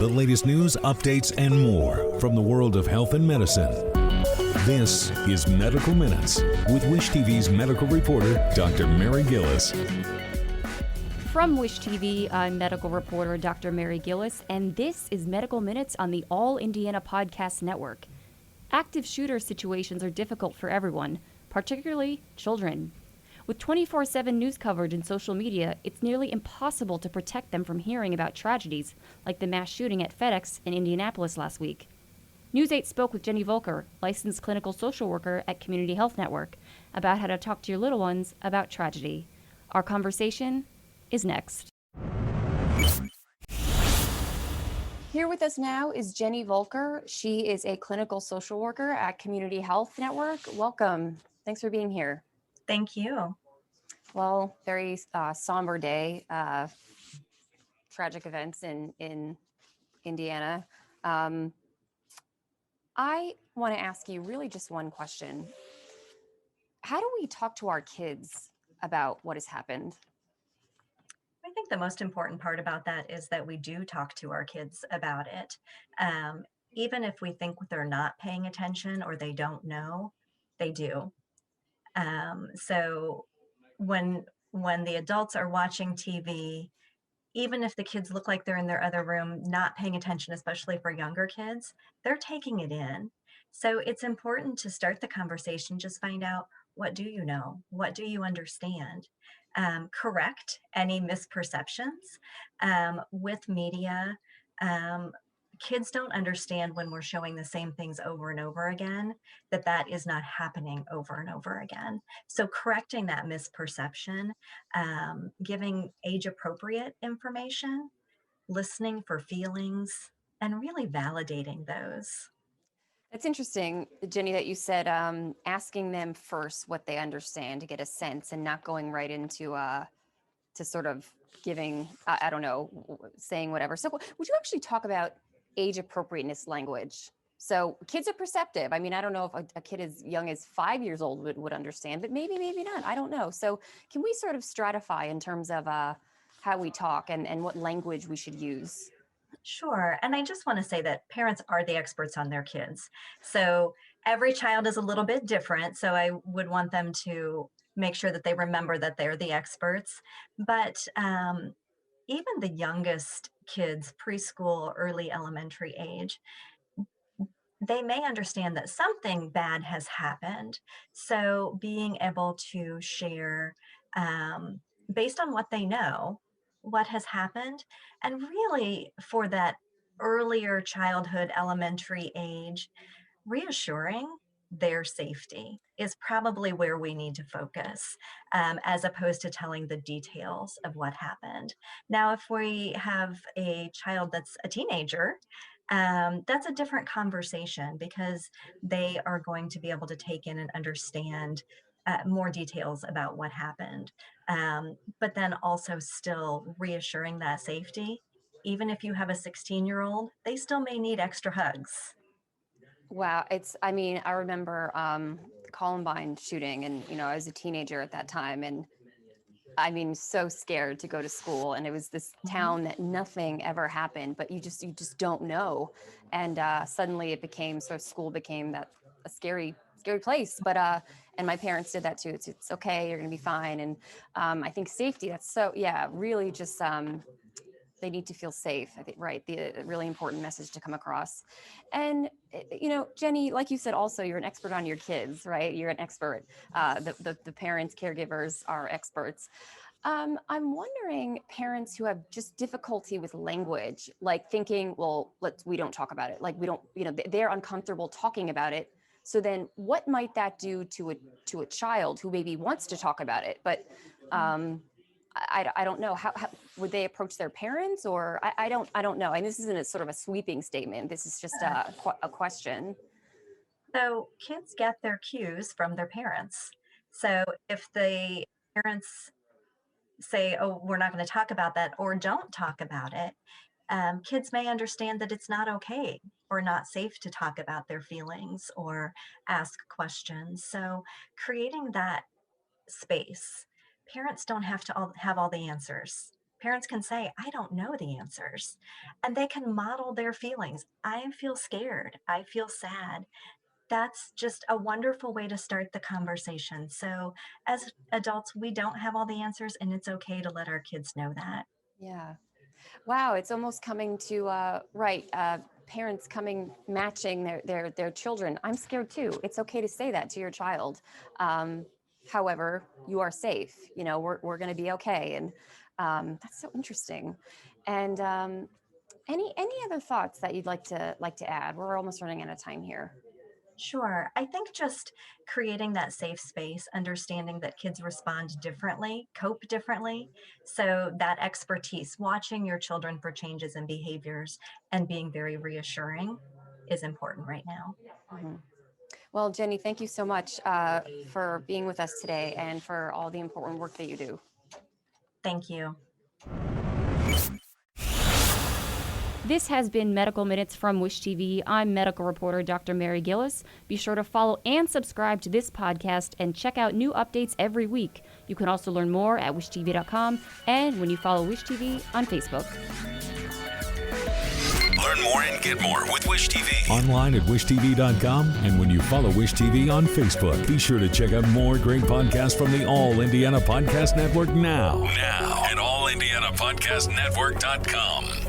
The latest news, updates, and more from the world of health and medicine. This is Medical Minutes with Wish TV's medical reporter, Dr. Mary Gillis. From Wish TV, I'm medical reporter Dr. Mary Gillis, and this is Medical Minutes on the All Indiana Podcast Network. Active shooter situations are difficult for everyone, particularly children. With 24/7 news coverage and social media, it's nearly impossible to protect them from hearing about tragedies like the mass shooting at FedEx in Indianapolis last week. News 8 spoke with Jenny Volker, licensed clinical social worker at Community Health Network, about how to talk to your little ones about tragedy. Our conversation is next. Here with us now is Jenny Volker. She is a clinical social worker at Community Health Network. Welcome. Thanks for being here. Thank you. Well, very somber day, tragic events in Indiana. I want to ask you really just one question. How do we talk to our kids about what has happened? I think the most important part about that is that we do talk to our kids about it. Even if we think they're not paying attention or they don't know, they do. So when the adults are watching TV, even if the kids look like they're in their other room, not paying attention, especially for younger kids, they're taking it in. So it's important to start the conversation, just find out, what do you know? What do you understand? Correct any misperceptions with media. Um, Kids don't understand when we're showing the same things over and over again, that is not happening over and over again. So correcting that misperception, giving age appropriate information, listening for feelings, and really validating those. It's interesting, Jenny, that you said asking them first what they understand to get a sense and not going right into to sort of giving, I don't know, saying whatever. So would you actually talk about age appropriateness language? So kids are perceptive. I mean, I don't know if a kid as young as 5 years old would understand, but maybe not. I don't know. So can we sort of stratify in terms of how we talk and what language we should use? Sure. And I just want to say that parents are the experts on their kids. So every child is a little bit different. So I would want them to make sure that they remember that they're the experts. But even the youngest kids, preschool, early elementary age, they may understand that something bad has happened. So being able to share based on what they know, what has happened, and really for that earlier childhood, elementary age, reassuring their safety is probably where we need to focus, as opposed to telling the details of what happened. Now, if we have a child that's a teenager, that's a different conversation because they are going to be able to take in and understand more details about what happened. But then also still reassuring that safety. Even if you have a 16-year-old, they still may need extra hugs. Wow, I mean, I remember the Columbine shooting, and I was a teenager at that time, and I mean, so scared to go to school, and it was this town that nothing ever happened, but you just don't know, and suddenly it became school became that a scary place, but and my parents did that too. It's okay, you're gonna be fine, and I think safety. That's so yeah, really just they need to feel safe. I think, right, the really important message to come across. And, Jenny, like you said, also, you're an expert on your kids, right? You're an expert. The parents, caregivers are experts. I'm wondering, parents who have just difficulty with language, like thinking, well, we don't talk about it. Like we don't, they're uncomfortable talking about it. So then what might that do to a child who maybe wants to talk about it, but I don't know how would they approach their parents, or I don't know. And this isn't a sort of a sweeping statement. This is just a question. So kids get their cues from their parents. So if the parents say, oh, we're not going to talk about that, or don't talk about it, kids may understand that it's not okay or not safe to talk about their feelings or ask questions. So creating that space, parents don't have to have all the answers. parents can say, I don't know the answers. And they can model their feelings. I feel scared. I feel sad. That's just a wonderful way to start the conversation. So as adults, we don't have all the answers, and it's okay to let our kids know that. Yeah. Wow. It's almost coming to, parents matching their children. I'm scared too. It's okay to say that to your child. However, you are safe. We're going to be okay. And that's so interesting. And any other thoughts that you'd like to add? We're almost running out of time here. Sure. I think just creating that safe space, understanding that kids respond differently, cope differently. So that expertise, watching your children for changes in behaviors and being very reassuring is important right now. Mhm. Well, Jenny, thank you so much for being with us today and for all the important work that you do. Thank you. This has been Medical Minutes from Wish TV. I'm medical reporter Dr. Mary Gillis. Be sure to follow and subscribe to this podcast and check out new updates every week. You can also learn more at wishtv.com and when you follow Wish TV on Facebook. Learn more and get more with Wish TV. Online at wishtv.com and when you follow Wish TV on Facebook. Be sure to check out more great podcasts from the All Indiana Podcast Network now at allindianapodcastnetwork.com.